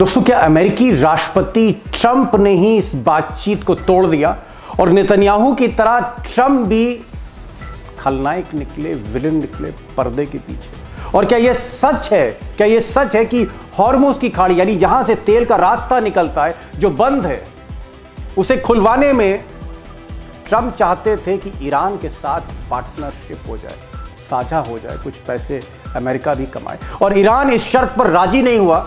दोस्तों, क्या अमेरिकी राष्ट्रपति ट्रंप ने ही इस बातचीत को तोड़ दिया और नेतन्याहू की तरह ट्रंप भी खलनायक निकले, विलेन निकले पर्दे के पीछे? और क्या यह सच है कि हॉर्मुज की खाड़ी यानी जहां से तेल का रास्ता निकलता है जो बंद है, उसे खुलवाने में ट्रंप चाहते थे कि ईरान के साथ पार्टनरशिप हो जाए, साझा हो जाए, कुछ पैसे अमेरिका भी कमाए, और ईरान इस शर्त पर राजी नहीं हुआ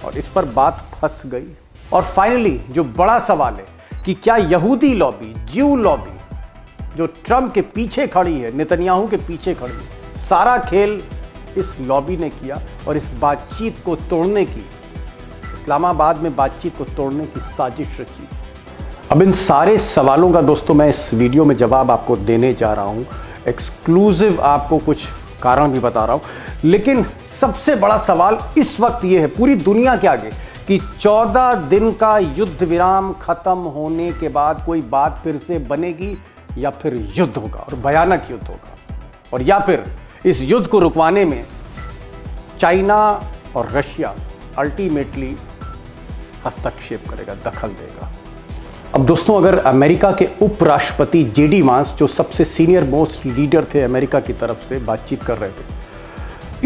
और इस पर बात फंस गई। और फाइनली जो बड़ा सवाल है कि क्या यहूदी लॉबी, ज्यू लॉबी जो ट्रंप के पीछे खड़ी है, नेतन्याहू के पीछे खड़ी है, सारा खेल इस लॉबी ने किया और इस बातचीत को तोड़ने की, इस्लामाबाद में बातचीत को तोड़ने की साजिश रची। अब इन सारे सवालों का दोस्तों मैं इस वीडियो में जवाब आपको देने जा रहा हूं। एक्सक्लूसिव आपको कुछ कारण भी बता रहा हूं, लेकिन सबसे बड़ा सवाल इस वक्त यह है पूरी दुनिया के आगे कि 14 दिन का युद्ध विराम खत्म होने के बाद कोई बात फिर से बनेगी या फिर युद्ध होगा, और भयानक युद्ध होगा, और या फिर इस युद्ध को रुकवाने में चाइना और रशिया अल्टीमेटली हस्तक्षेप करेगा, दखल देगा। अब दोस्तों, अगर अमेरिका के उपराष्ट्रपति जेडी वांस, जो सबसे सीनियर मोस्ट लीडर थे अमेरिका की तरफ से बातचीत कर रहे थे,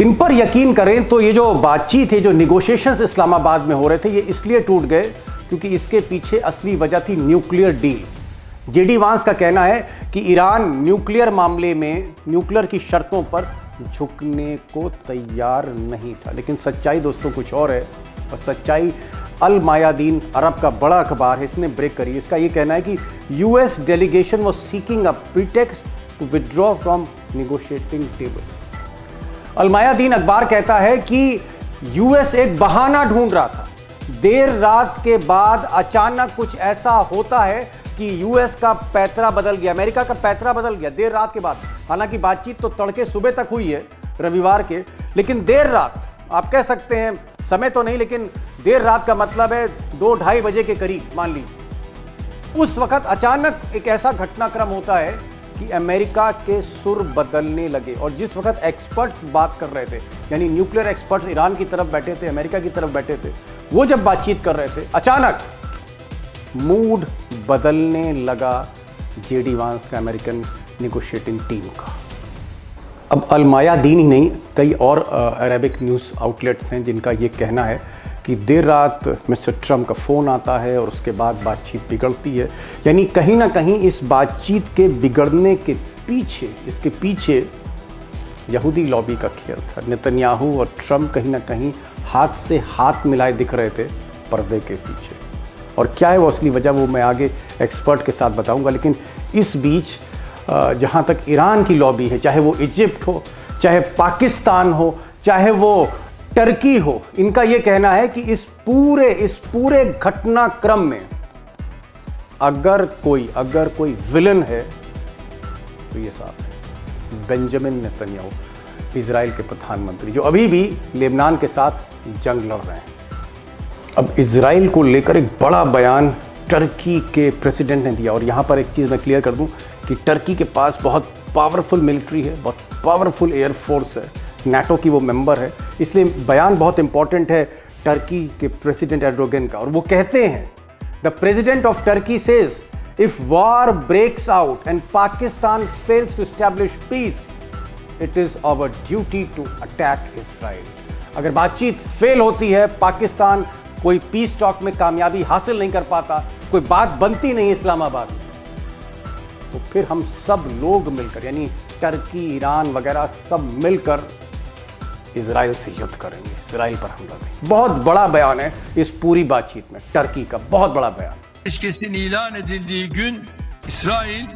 इन पर यकीन करें तो ये जो बातचीत है, जो निगोशिएशंस इस्लामाबाद में हो रहे थे, ये इसलिए टूट गए क्योंकि इसके पीछे असली वजह थी न्यूक्लियर डील। जेडी वांस का कहना है कि ईरान न्यूक्लियर मामले में न्यूक्लियर की शर्तों पर झुकने को तैयार नहीं था, लेकिन सच्चाई दोस्तों कुछ और है। और सच्चाई अल मायादीन अरब का बड़ा अखबार है, इसने ब्रेक करी। इसका ये कहना है कि US delegation was seeking a pretext to withdraw from negotiating table. Al Mayadeen अखबार कहता है कि यूएस एक बहाना ढूंढ रहा था। देर रात के बाद अचानक कुछ ऐसा होता है कि यूएस का पैतरा बदल गया, अमेरिका का पैतरा बदल गया देर रात के बाद। हालांकि बातचीत तो तड़के सुबह तक हुई है रविवार के, लेकिन देर रात आप कह सकते हैं, समय तो नहीं, लेकिन देर रात का मतलब है 2-2:30 बजे के करीब मान लीजिए। उस वक्त अचानक एक ऐसा घटनाक्रम होता है कि अमेरिका के सुर बदलने लगे, और जिस वक्त एक्सपर्ट्स बात कर रहे थे, यानी न्यूक्लियर एक्सपर्ट्स ईरान की तरफ बैठे थे, अमेरिका की तरफ बैठे थे, वो जब बातचीत कर रहे थे, अचानक मूड बदलने लगा जेडी वांस का, अमेरिकन नेगोशिएटिंग टीम का। अब अल मायादीन ही नहीं, कई और अरेबिक न्यूज़ आउटलेट्स हैं जिनका ये कहना है कि देर रात मिस्टर ट्रंप का फ़ोन आता है और उसके बाद बातचीत बिगड़ती है। यानी कहीं ना कहीं इस बातचीत के बिगड़ने के पीछे, इसके पीछे यहूदी लॉबी का खेल था। नेतन्याहू और ट्रंप कहीं ना कहीं हाथ से हाथ मिलाए दिख रहे थे पर्दे के पीछे, और क्या है वो असली वजह वो मैं आगे एक्सपर्ट के साथ बताऊंगा। लेकिन इस बीच जहाँ तक ईरान की लॉबी है, चाहे वो इजिप्ट हो, चाहे पाकिस्तान हो, चाहे वो टर्की हो, इनका ये कहना है कि इस पूरे घटनाक्रम में अगर कोई विलन है तो ये साहब है बेंजामिन नेतन्याहू, इजराइल के प्रधानमंत्री, जो अभी भी लेबनान के साथ जंग लड़ रहे हैं। अब इजराइल को लेकर एक बड़ा बयान टर्की के प्रेसिडेंट ने दिया, और यहाँ पर एक चीज़ मैं क्लियर कर दूँ कि टर्की के पास बहुत पावरफुल मिलिट्री है, बहुत पावरफुल एयरफोर्स है, नाटो की वो मेंबर है, इसलिए बयान बहुत इंपॉर्टेंट है टर्की के प्रेसिडेंट एर्डोगन का। और वो कहते हैं, the president of Turkey says if war breaks out and Pakistan fails to establish peace, it is our duty to attack Israel. अगर बातचीत फेल होती है, पाकिस्तान कोई पीस टॉक में कामयाबी हासिल नहीं कर पाता, कोई बात बनती नहीं इस्लामाबाद में, तो फिर हम सब लोग मिलकर, यानी टर्की, ईरान वगैरह सब मिलकर इजराइल से युद्ध करेंगे, इजराइल पर हमला करेंगे। बहुत बड़ा बयान है इस पूरी बातचीत में, टर्की का बहुत बड़ा बयान। Ateşkesin ilan edildiği gün İsrail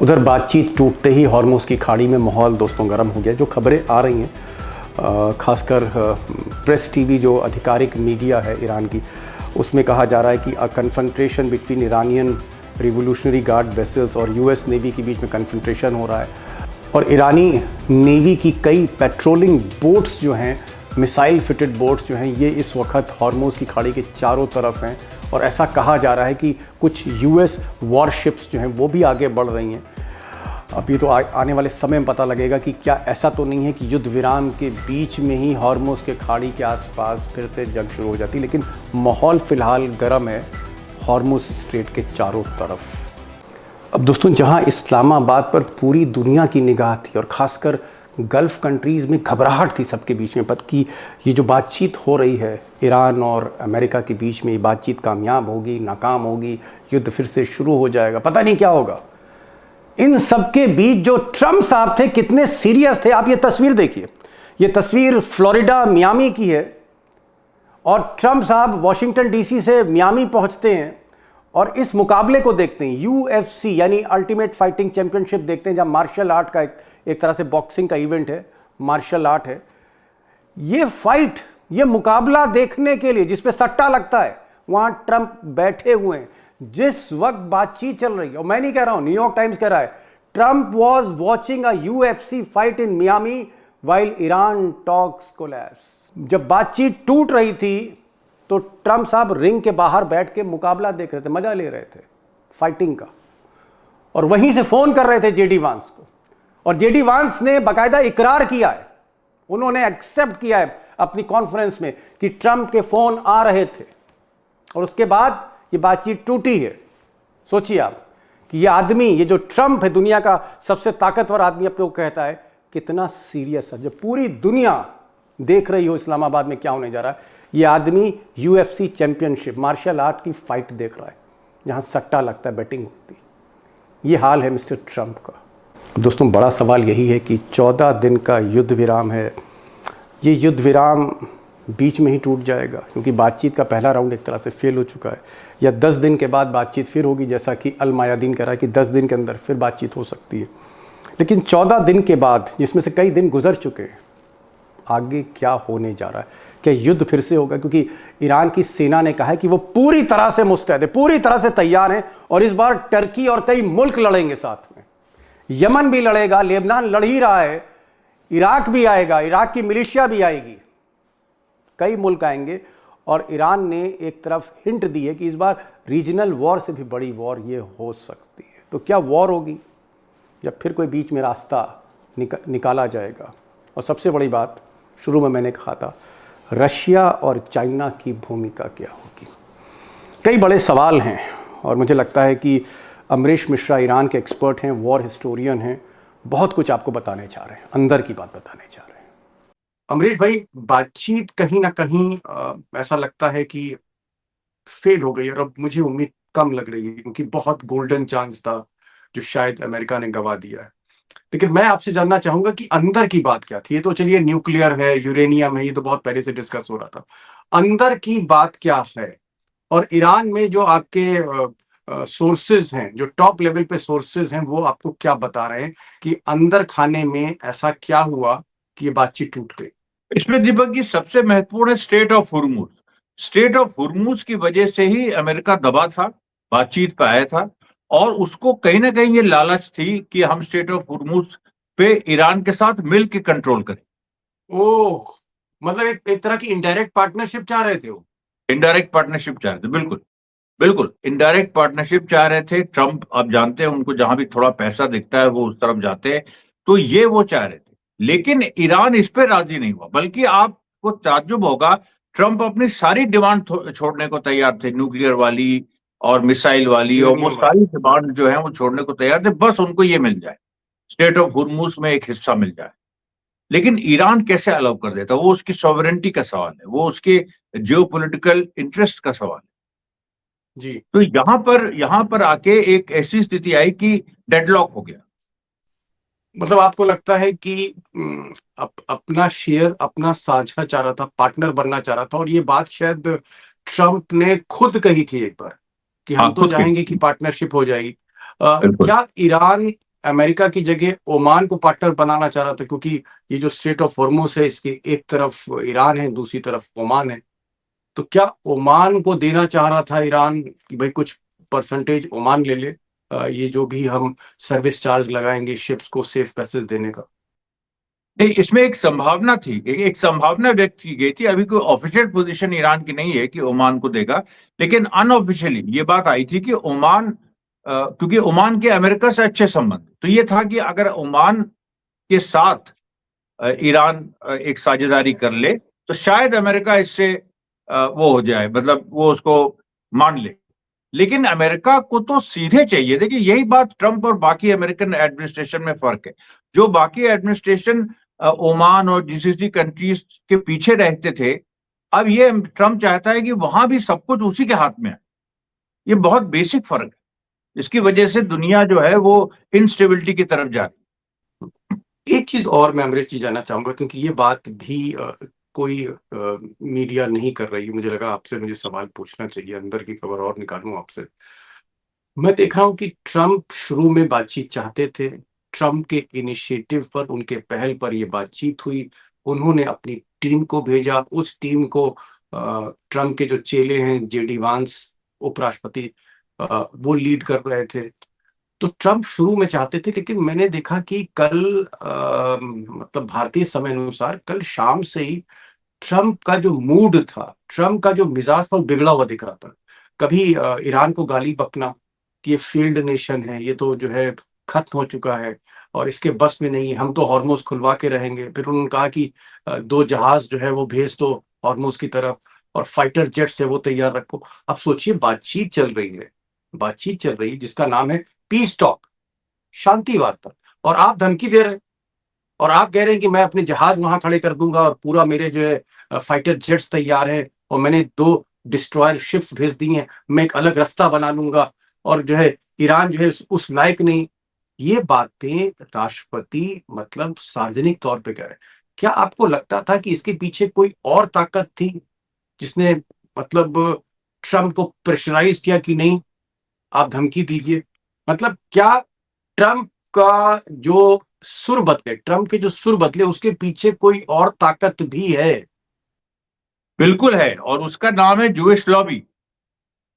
उधर बातचीत टूटते ही हॉर्मुज की खाड़ी में माहौल दोस्तों गर्म हो गया। जो खबरें आ रही हैं, खासकर प्रेस टीवी जो आधिकारिक मीडिया है ईरान की, उसमें कहा जा रहा है कि a confrontation between Iranian revolutionary guard vessels और यूएस नेवी के बीच में कन्फ्रंटेशन हो रहा है, और ईरानी नेवी की कई पेट्रोलिंग बोट्स जो हैं, मिसाइल फिटेड बोट्स जो हैं, ये इस वक्त हॉर्मुज की खाड़ी के चारों तरफ हैं, और ऐसा कहा जा रहा है कि कुछ यूएस वॉरशिप्स जो हैं वो भी आगे बढ़ रही हैं। अब ये तो आने वाले समय में पता लगेगा कि क्या ऐसा तो नहीं है कि युद्ध विराम के बीच में ही हॉर्मुज़ के खाड़ी के आसपास फिर से जंग शुरू हो जाती, लेकिन माहौल फ़िलहाल गर्म है हॉर्मुज़ स्ट्रेट के चारों तरफ। अब दोस्तों, जहां इस्लामाबाद पर पूरी दुनिया की निगाह थी और ख़ासकर गल्फ़ कंट्रीज़ में घबराहट थी सबके बीच में कि ये जो बातचीत हो रही है ईरान और अमेरिका के बीच में, ये बातचीत कामयाब होगी, नाकाम होगी, युद्ध फिर से शुरू हो जाएगा, पता नहीं क्या होगा। इन सब के बीच जो ट्रम्प साहब थे कितने सीरियस थे। आप ये तस्वीर देखिए, ये तस्वीर फ्लोरिडा मियामी की है और ट्रम्प साहब वॉशिंगटन डीसी से मियामी पहुंचते हैं और इस मुकाबले को देखते हैं, UFC यानी अल्टीमेट फाइटिंग चैंपियनशिप देखते हैं, जहां मार्शल आर्ट का एक तरह से बॉक्सिंग का इवेंट है, मार्शल आर्ट है। ये फाइट, ये मुकाबला देखने के लिए जिसपे सट्टा लगता है, वहां ट्रम्प बैठे हुए हैं जिस वक्त बातचीत चल रही है। और मैं नहीं कह रहा हूं, न्यूयॉर्क टाइम्स कह रहा है, Trump was watching a UFC fight in Miami while Iran talks collapse. जब बातचीत टूट रही थी तो ट्रम्प साहब रिंग के बाहर बैठ के मुकाबला देख रहे थे, मजा ले रहे थे फाइटिंग का, और वहीं से फोन कर रहे थे JD वांस को। और JD वांस ने बाकायदा इकरार किया है, उन्होंने एक्सेप्ट किया है अपनी कॉन्फ्रेंस में कि ट्रम्प के फोन आ रहे थे और उसके बाद ये बातचीत टूटी है। सोचिए आप कि ये आदमी, ये जो ट्रम्प है, दुनिया का सबसे ताकतवर आदमी अपने को कहता है, कितना सीरियस है। जब पूरी दुनिया देख रही हो इस्लामाबाद में क्या होने जा रहा है, ये आदमी UFC चैंपियनशिप, मार्शल आर्ट की फाइट देख रहा है जहां सट्टा लगता है, बैटिंग होती है। ये हाल है मिस्टर ट्रम्प का। दोस्तों, बड़ा सवाल यही है कि 14 दिन का युद्ध विराम है, ये युद्ध विराम बीच में ही टूट जाएगा क्योंकि बातचीत का पहला राउंड एक तरह से फेल हो चुका है, या 10 दिन के बाद बातचीत फिर होगी, जैसा कि अल मायादीन कह रहा है कि 10 दिन के अंदर फिर बातचीत हो सकती है। लेकिन 14 दिन के बाद, जिसमें से कई दिन गुजर चुके हैं, आगे क्या होने जा रहा है? क्या युद्ध फिर से होगा? क्योंकि ईरान की सेना ने कहा है कि वो पूरी तरह से मुस्तैद है, पूरी तरह से तैयार है, और इस बार टर्की और कई मुल्क लड़ेंगे साथ में। यमन भी लड़ेगा, लेबनान लड़ ही रहा है, इराक भी आएगा, इराक की मिलिशिया भी आएगी, कई मुल्क आएंगे। और ईरान ने एक तरफ हिंट दी है कि इस बार रीजनल वॉर से भी बड़ी वॉर ये हो सकती है। तो क्या वॉर होगी जब फिर कोई बीच में रास्ता निकाला जाएगा? और सबसे बड़ी बात, शुरू में मैंने कहा था, रशिया और चाइना की भूमिका क्या होगी? कई बड़े सवाल हैं और मुझे लगता है कि अमरीश मिश्रा ईरान के एक्सपर्ट हैं, वॉर हिस्टोरियन हैं, बहुत कुछ आपको बताने चाह रहे हैं, अंदर की बात बताने चाह रहे हैं। अमरीश भाई, बातचीत कहीं ना कहीं ऐसा लगता है कि फेल हो गई और अब मुझे उम्मीद कम लग रही है क्योंकि बहुत गोल्डन चांस था जो शायद अमेरिका ने गंवा दिया है। लेकिन मैं आपसे जानना चाहूंगा कि अंदर की बात क्या थी। ये तो चलिए न्यूक्लियर है, यूरेनियम है, ये तो बहुत पहले से डिस्कस हो रहा था। अंदर की बात क्या है? और ईरान में जो आपके सोर्सेज हैं, जो टॉप लेवल पे सोर्सेज हैं, वो आपको क्या बता रहे हैं कि अंदर खाने में ऐसा क्या हुआ कि ये बातचीत टूट गई? इसमें दीपक जी सबसे महत्वपूर्ण है स्ट्रेट ऑफ हुर्मुज। स्ट्रेट ऑफ हुर्मुज की वजह से ही अमेरिका दबा था, बातचीत पे आया था, और उसको कहीं ना कहीं ये लालच थी कि हम स्ट्रेट ऑफ हुर्मुज पे ईरान के साथ मिल के कंट्रोल करें। ओह, मतलब एक तरह की इनडायरेक्ट पार्टनरशिप चाह रहे थे वो। इनडायरेक्ट पार्टनरशिप चाह रहे थे, बिल्कुल बिल्कुल इनडायरेक्ट पार्टनरशिप चाह रहे थे। ट्रम्प, आप जानते हैं, उनको जहां भी थोड़ा पैसा दिखता है वो उस तरफ जाते हैं, तो ये वो चाह रहे थे। लेकिन ईरान इस पे राजी नहीं हुआ, बल्कि आपको ताज्जुब होगा, ट्रम्प अपनी सारी डिमांड छोड़ने को तैयार थे, न्यूक्लियर वाली और मिसाइल वाली, और वो सारी डिमांड जो है वो छोड़ने को तैयार थे, बस उनको ये मिल जाए, स्टेट ऑफ हुर्मुज में एक हिस्सा मिल जाए। लेकिन ईरान कैसे अलाउ कर देता? वो उसकी सॉवरेनिटी का सवाल है, वो उसके जियोपॉलिटिकल इंटरेस्ट का सवाल है जी। तो यहां पर आके एक ऐसी स्थिति आई कि डेडलॉक हो गया। मतलब आपको लगता है कि अपना शेयर, अपना साझा चाह रहा था, पार्टनर बनना चाह रहा था, और ये बात शायद ट्रम्प ने खुद कही थी एक बार कि हम तो चाहेंगे कि पार्टनरशिप हो जाएगी। क्या ईरान अमेरिका की जगह ओमान को पार्टनर बनाना चाह रहा था? क्योंकि ये जो स्ट्रेट ऑफ हॉर्मुज है, इसकी एक तरफ ईरान है, दूसरी तरफ ओमान है, तो क्या ओमान को देना चाह रहा था ईरान कि भाई कुछ परसेंटेज ओमान ले ले, ये जो भी हम सर्विस चार्ज लगाएंगे शिप्स को सेफ पैसेज देने का? नहीं, इसमें एक संभावना थी, एक संभावना व्यक्त की गई थी। अभी कोई ऑफिशियल पोजीशन ईरान की नहीं है कि ओमान को देगा, लेकिन अनऑफिशियली ये बात आई थी कि ओमान क्योंकि ओमान के अमेरिका से अच्छे संबंध, तो ये था कि अगर ओमान के साथ ईरान एक साझेदारी कर ले तो शायद अमेरिका इससे वो हो जाए, मतलब वो उसको मान ले। लेकिन अमेरिका को तो सीधे चाहिए। देखिए, यही बात ट्रंप और बाकी अमेरिकन एडमिनिस्ट्रेशन में फर्क है। जो बाकी एडमिनिस्ट्रेशन ओमान और जीसीसी कंट्रीज के पीछे रहते थे, अब ये ट्रंप चाहता है कि वहां भी सब कुछ उसी के हाथ में है। ये बहुत बेसिक फर्क है। इसकी वजह से दुनिया जो है वो इनस्टेबिलिटी की तरफ जा रही है। एक चीज और मैं अमरीश जी जानना चाहूंगा, क्योंकि ये बात भी कोई मीडिया नहीं कर रही है, मुझे लगा आपसे मुझे सवाल पूछना चाहिए, अंदर की खबर और निकालूं आपसे। मैं देख रहा हूं कि ट्रंप शुरू में बातचीत चाहते थे, ट्रंप के इनिशिएटिव पर, उनके पहल पर ये बातचीत हुई, उन्होंने अपनी टीम को भेजा, उस टीम को ट्रंप के जो चेले हैं जेडी वांस उपराष्ट्रपति वो लीड कर रहे थे। तो ट्रंप शुरू में चाहते थे, लेकिन मैंने देखा कि कल मतलब भारतीय समय अनुसार कल शाम से ही ट्रंप का जो मूड था, ट्रंप का जो मिजाज था, वो बिगड़ा हुआ दिख रहा था। कभी ईरान को गाली बकना कि ये फील्ड नेशन है, ये तो जो है खत्म हो चुका है और इसके बस में नहीं है, हम तो हॉर्मोज खुलवा के रहेंगे। फिर उन्होंने कहा कि 2 जहाज जो है वो भेज दो हॉर्मोज की तरफ और फाइटर जेट से वो तैयार रखो। अब सोचिए, बातचीत चल रही है, बातचीत चल रही है जिसका नाम है पीस टॉक, शांति वार्ता, और आप धमकी दे रहे हैं और आप कह रहे हैं कि मैं अपने जहाज वहां खड़े कर दूंगा और पूरा मेरे जो है फाइटर जेट्स तैयार है और मैंने 2 डिस्ट्रॉयर शिप्स भेज दी हैं, मैं एक अलग रास्ता बना लूंगा और जो है ईरान जो है उस लायक नहीं। ये बातें राष्ट्रपति मतलब सार्वजनिक तौर पे कह रहे हैं। क्या आपको लगता था कि इसके पीछे कोई और ताकत थी जिसने मतलब ट्रंप को प्रेशराइज किया कि नहीं आप धमकी दीजिए? मतलब क्या ट्रंप का जो सुर बदले, ट्रंप के जो सुर बदले, उसके पीछे कोई और ताकत भी है? बिल्कुल है, और उसका नाम है जूइश लॉबी,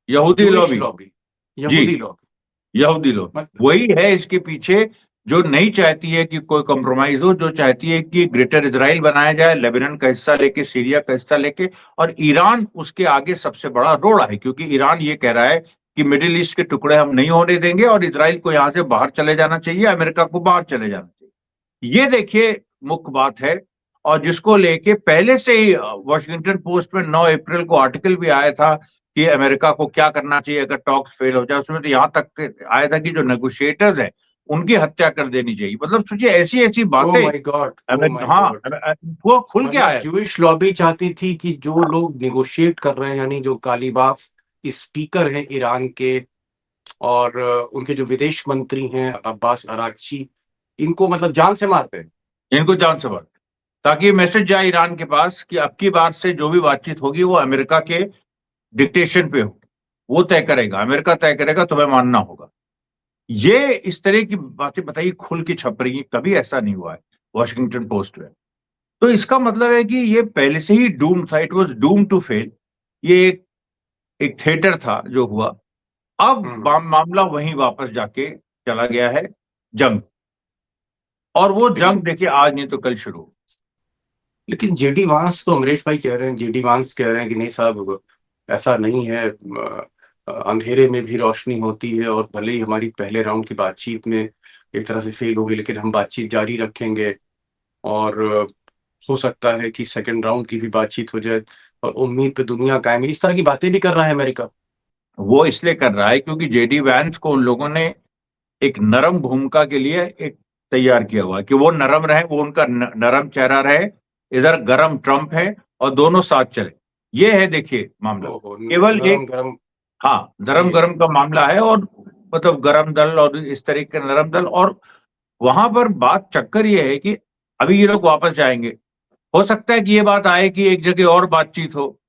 यहूदी जूइश लॉबी। लॉबी, यहूदी लॉबी। यहूदी लॉबी वही है इसके पीछे, जो नहीं चाहती है कि कोई कॉम्प्रोमाइज हो, जो चाहती है कि ग्रेटर इजराइल बनाया जाए, लेबनान का हिस्सा लेके, सीरिया का हिस्सा लेके, और ईरान उसके आगे सबसे बड़ा रोड़ा है, क्योंकि ईरान ये कह रहा है कि मिडिल ईस्ट के टुकड़े हम नहीं होने देंगे और इजराइल को यहां से बाहर चले जाना चाहिए, अमेरिका को बाहर चले जाना चाहिए। ये देखिए मुख्य बात है, और जिसको लेके पहले से ही वॉशिंगटन पोस्ट में 9 अप्रैल को आर्टिकल भी आया था कि अमेरिका को क्या करना चाहिए अगर टॉक्स फेल हो जाए। उसमें तो यहां तक आया था कि जो नेगोशिएटर्स हैं उनकी हत्या कर देनी चाहिए। मतलब सोचिए, ऐसी ऐसी बातें। माय गॉड, हाँ, वो खुल के आया। जूइश लॉबी चाहती थी कि जो लोग निगोशिएट कर रहे हैं, यानी जो गालिबाफ स्पीकर हैं ईरान के और उनके जो विदेश मंत्री हैं अब्बास अरागची, इनको मतलब जान से मारते हैं, इनको जान से मार, ताकि मैसेज जाए ईरान के पास कि अब की बार से जो भी बातचीत होगी वो अमेरिका के डिक्टेशन पे होगी, वो तय करेगा, अमेरिका तय करेगा, तुम्हें मानना होगा। ये इस तरह की बातें बताइए खुल के छप रही है, कभी ऐसा नहीं हुआ है वॉशिंगटन पोस्ट में। तो इसका मतलब है कि ये पहले से ही डूम था, it was doom to fail. ये एक थिएटर था जो हुआ। अब मामला वहीं वापस जाके चला गया है, जंग। और वो जंग देखिए आज नहीं तो कल शुरू। लेकिन जेडी वांस तो अमरीश भाई कह रहे हैं, जेडी वांस कह रहे हैं कि नहीं साहब, ऐसा नहीं है, अंधेरे में भी रोशनी होती है और भले ही हमारी पहले राउंड की बातचीत में एक तरह से फेल हो गई, लेकिन हम बातचीत जारी रखेंगे और हो सकता है कि सेकंड राउंड की भी बातचीत हो जाए और उम्मीद पे दुनिया कायम है। इस तरह की बातें भी कर रहा है अमेरिका। वो इसलिए कर रहा है क्योंकि जेडी वैंस को उन लोगों ने एक नरम भूमिका के लिए एक तैयार किया हुआ है कि वो नरम रहे, वो उनका नरम चेहरा रहे, इधर गरम ट्रंप है और दोनों साथ चले। ये है देखिए मामला, केवल एक गरम, हाँ, नरम गरम का मामला है। और मतलब गरम दल और इस तरीके के नरम दल, और वहां पर बात चक्कर ये है कि अभी ये लोग वापस जाएंगे, हो सकता है कि ये बात आए कि एक जगह और बातचीत हो,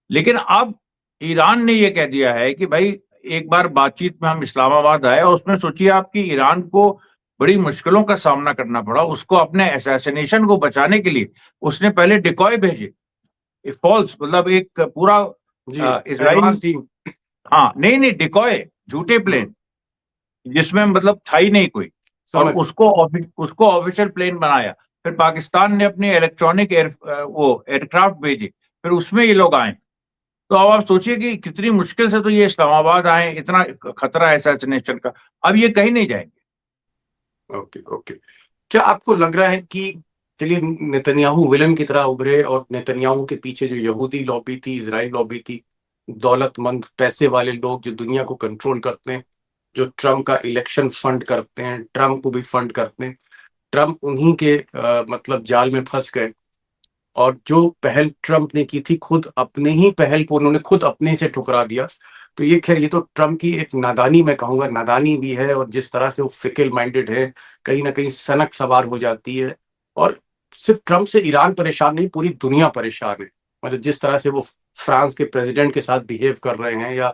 लेकिन अब ईरान ने ये कह दिया है कि भाई एक बार बातचीत में हम इस्लामाबाद आए, और उसमें सोचिए आपकी ईरान को बड़ी मुश्किलों का सामना करना पड़ा, उसको अपने असैसिनेशन को बचाने के लिए उसने पहले डिकॉय भेजे, फॉल्स, मतलब एक पूरा इजराइल, हाँ नहीं नहीं, डिकॉय, झूठे प्लेन जिसमें मतलब था ही नहीं कोई, और उसको ऑफिशियल प्लेन बनाया। फिर पाकिस्तान ने अपने इलेक्ट्रॉनिक वो एयरक्राफ्ट भेजे, फिर उसमें ये लोग आए। तो अब आप सोचिए कि कितनी मुश्किल से तो ये इस्लामाबाद आए, इतना खतरा है असैसिनेशन का, अब ये कहीं नहीं जाएंगे। Okay okay. क्या आपको लग रहा है कि चलिए नेतन्याहू विलन की तरह उभरे और नेतन्याहू के पीछे जो यहूदी लॉबी थी, इजराइल लॉबी थी, दौलतमंद पैसे वाले लोग जो दुनिया को कंट्रोल करते हैं, जो ट्रम्प का इलेक्शन फंड करते हैं, ट्रम्प को भी फंड करते हैं, ट्रम्प उन्हीं के मतलब जाल में फंस गए। और जो पहल ट्रम्प ने की थी, खुद अपने ही पहल को उन्होंने खुद अपने से ठुकरा दिया। तो ये खैर ये तो ट्रम्प की एक नादानी, मैं कहूंगा नादानी भी है, और जिस तरह से वो फिकल माइंडेड है, कहीं ना कहीं सनक सवार हो जाती है। और सिर्फ ट्रम्प से ईरान परेशान नहीं, पूरी दुनिया परेशान है। मतलब जिस तरह से वो फ्रांस के प्रेसिडेंट के साथ बिहेव कर रहे हैं, या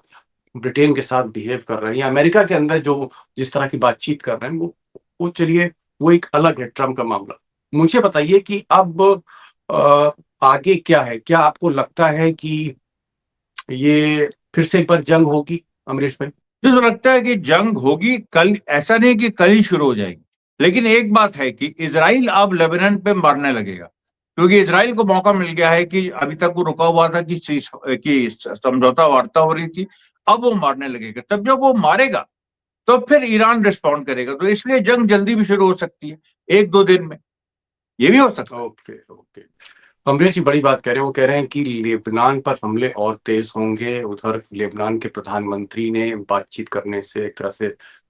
ब्रिटेन के साथ बिहेव कर रहे हैं, या अमेरिका के अंदर जो जिस तरह की बातचीत कर रहे हैं, वो चलिए वो एक अलग है ट्रम्प का मामला। मुझे बताइए कि अब अ, आगे क्या है? क्या आपको लगता है कि ये फिर से एक बार जंग होगी अमरीश भाई? मुझे तो लगता है कि जंग होगी कल, ऐसा नहीं कि कल ही शुरू हो जाएगी, लेकिन एक बात है कि इजराइल अब लेबनान पे मारने लगेगा, क्योंकि इजराइल को मौका मिल गया है कि अभी तक वो रुका हुआ था कि समझौता वार्ता हो रही थी, अब वो मारने लगेगा। तब जब वो मारेगा तो फिर ईरान रिस्पॉन्ड करेगा, तो इसलिए जंग जल्दी भी शुरू हो सकती है, 1-2 दिन में, ये भी हो सकता है। Okay okay. अमरीश जी बड़ी बात कह रहे हैं। वो कह रहे हैं कि लेबनान पर हमले और तेज होंगे। उधर लेबनान के प्रधानमंत्री ने बातचीत करने से एक तरह से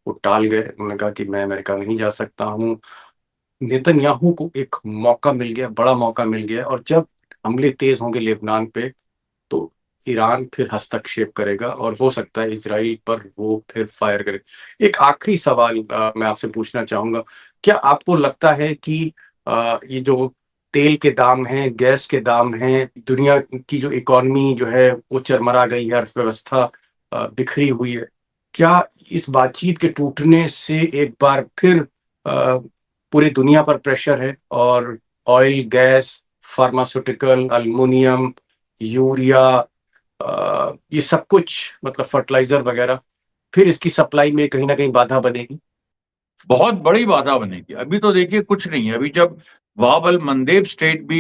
वो टाल गए। उन्होंने कहा कि मैं अमेरिका नहीं जा सकता हूँ। नेतन्याहू को एक मौका मिल गया, बड़ा मौका मिल गया, और जब हमले तेज होंगे लेबनान पे, तो ईरान फिर हस्तक्षेप करेगा, और हो सकता है इजराइल पर वो फिर फायर करे। एक आखिरी सवाल मैं आपसे पूछना चाहूंगा। क्या आपको लगता है कि ये जो तेल के दाम हैं, गैस के दाम हैं, दुनिया की जो इकोनॉमी जो है वो चरमरा गई है, अर्थव्यवस्था बिखरी हुई है, क्या इस बातचीत के टूटने से एक बार फिर पूरी दुनिया पर प्रेशर है, और oil, gas, pharmaceutical, aluminium, urea, ये सब कुछ, मतलब फर्टिलाइजर वगैरह, फिर इसकी सप्लाई में कहीं ना कहीं बाधा बनेगी? बहुत बड़ी बाधा बनेगी। अभी तो देखिए कुछ नहीं है, अभी जब वाब अल मंदेब स्टेट भी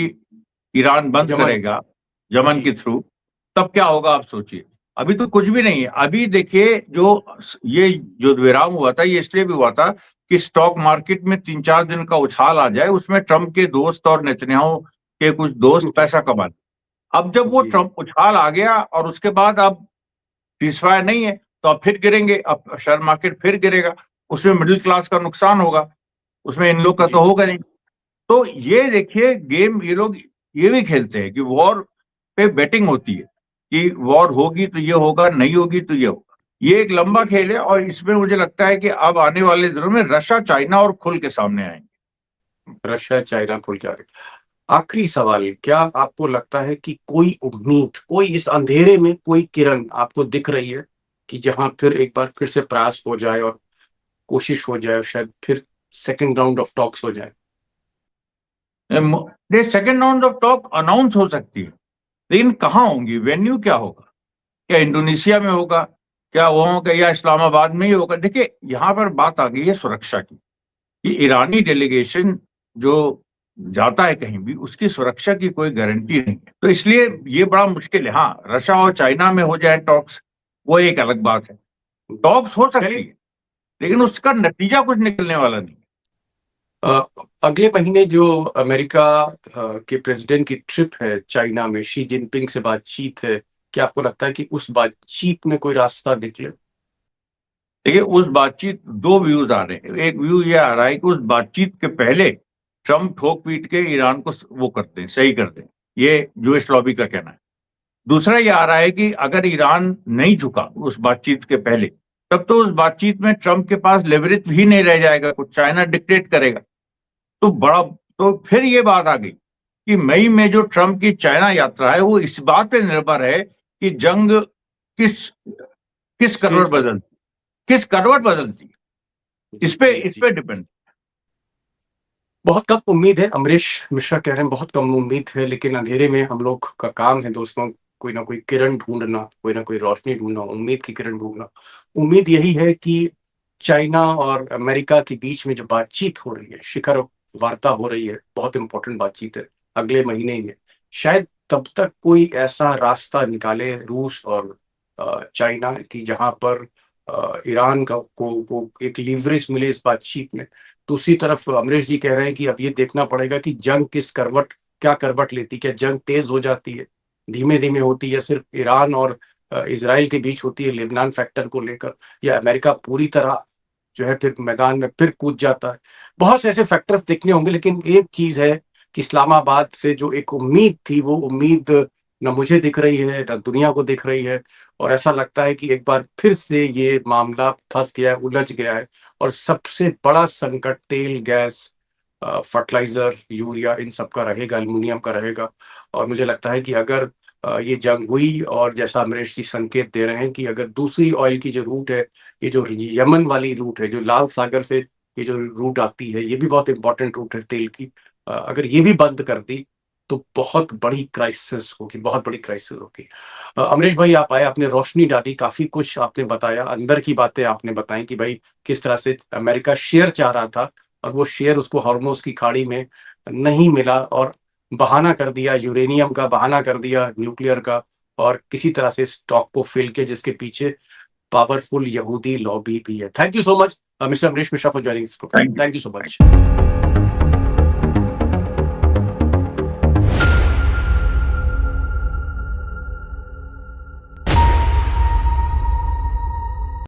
ईरान बंद यमन। करेगा यमन जी। के थ्रू, तब क्या होगा आप सोचिए। अभी तो कुछ भी नहीं है। अभी देखिए ये जो विराम हुआ था, ये इसलिए भी हुआ था कि स्टॉक मार्केट में 3-4 दिन का उछाल आ जाए, उसमें ट्रम्प के दोस्त और नेतन्याहू के कुछ दोस्त पैसा कमा लें। अब जब वो जी। ट्रम्प उछाल आ गया और उसके बाद अब सीजफायर नहीं है, तो अब फिर गिरेंगे, अब शेयर मार्केट फिर गिरेगा, उसमें मिडिल क्लास का नुकसान होगा, उसमें इन लोग का जी। तो होगा नहीं। तो ये देखिए गेम ये लोग ये भी खेलते हैं कि वॉर पे बेटिंग होती है, कि वॉर होगी तो ये होगा, नहीं होगी तो ये होगा। ये एक लंबा खेल है, और इसमें मुझे लगता है कि अब आने वाले दिनों में रशिया चाइना और खुल के सामने आएंगे। रशिया चाइना खुल के आ रही। आखिरी सवाल, क्या आपको लगता है कि कोई उम्मीद, कोई इस अंधेरे में कोई किरण आपको दिख रही है कि जहां फिर एक बार फिर से प्रयास हो जाए और कोशिश हो जाए, और शायद फिर सेकंड राउंड ऑफ टॉक्स हो जाए? Second round of talk announce हो सकती है, लेकिन कहाँ होंगी, वेन्यू क्या होगा? क्या इंडोनेशिया में होगा, क्या वो होगा, या इस्लामाबाद में ही होगा? देखिए यहाँ पर बात आ गई है सुरक्षा की, कि ईरानी डेलीगेशन जो जाता है कहीं भी, उसकी सुरक्षा की कोई गारंटी नहीं है, तो इसलिए ये बड़ा मुश्किल है। हाँ, रशिया और चाइना में हो जाए टॉक्स, वो एक अलग बात है, टॉक्स हो सकती चलिए। है, लेकिन उसका नतीजा कुछ निकलने वाला नहीं। अ, अगले महीने जो अमेरिका के प्रेसिडेंट की ट्रिप है चाइना में, शी जिनपिंग से बातचीत है, क्या आपको लगता है कि उस बातचीत में कोई रास्ता निकले? देखिए उस बातचीत, दो व्यूज आ रहे हैं। एक व्यू ये आ रहा है कि उस बातचीत के पहले ट्रम्प ठोक पीट के ईरान को वो कर दें, सही कर दें, ये जूश लॉबी का कहना है। दूसरा ये आ रहा है कि अगर ईरान नहीं झुका उस बातचीत के पहले, तब तो उस बातचीत में ट्रम्प के पास लेवरेज ही नहीं रह जाएगा, कुछ चाइना डिक्टेट करेगा। तो फिर ये बात आ गई कि मई में जो ट्रम्प की चाइना यात्रा है, वो इस बात पे निर्भर है कि जंग किस किस स्टेज पर। करवट बदलती है, जी जी इस जी। पे डिपेंड। बहुत कम उम्मीद है, अमरीश मिश्रा कह रहे हैं बहुत कम उम्मीद है, लेकिन अंधेरे में हम लोग का काम है दोस्तों, कोई ना कोई किरण ढूंढना, कोई ना कोई रोशनी ढूंढना, उम्मीद की किरण ढूंढना। उम्मीद यही है कि चाइना और अमेरिका के बीच में जो बातचीत हो रही है, शिखर वार्ता हो रही है, बहुत इंपॉर्टेंट बातचीत है, अगले महीने में शायद तब तक कोई ऐसा रास्ता निकाले रूस और चाइना कि जहां पर ईरान को एक लीवरेज मिले इस बातचीत में। दूसरी तरफ अमरीश जी कह रहे हैं कि अब ये देखना पड़ेगा कि जंग क्या करवट लेती, क्या जंग तेज हो जाती है, धीमे धीमे होती है, सिर्फ ईरान और इसराइल के बीच होती है लेबनान फैक्टर को लेकर, या अमेरिका पूरी तरह जो है फिर मैदान में फिर कूद जाता है। बहुत से ऐसे फैक्टर्स देखने होंगे, लेकिन एक चीज है कि इस्लामाबाद से जो एक उम्मीद थी, वो उम्मीद न मुझे दिख रही है, न दुनिया को दिख रही है, और ऐसा लगता है कि एक बार फिर से ये मामला फंस गया है, उलझ गया है, और सबसे बड़ा संकट तेल, गैस, फर्टिलाइजर, यूरिया, इन सब का रहेगा, एल्युमिनियम का रहेगा। और मुझे लगता है कि अगर ये जंग हुई, और जैसा अमरीश जी संकेत दे रहे हैं कि अगर दूसरी ऑयल की जो रूट है, ये जो यमन वाली रूट है, जो लाल सागर से ये जो रूट आती है, ये भी बहुत इंपॉर्टेंट रूट है तेल की, अगर ये भी बंद कर दी तो बहुत बड़ी क्राइसिस होगी, बहुत बड़ी क्राइसिस होगी। अमरीश भाई आप आए, आपने रोशनी डाली, काफी कुछ आपने बताया, अंदर की बातें आपने बताई कि भाई किस तरह से अमेरिका शेयर चाह रहा था, और वो शेयर उसको हॉर्मोज की खाड़ी में नहीं मिला, और बहाना कर दिया यूरेनियम का, बहाना कर दिया न्यूक्लियर का, और किसी तरह से स्टॉक को फिल के, जिसके पीछे पावरफुल यहूदी लॉबी भी है। Thank you so much mister Amrish Mishra for joining this programme. Thank you. Thank you so much.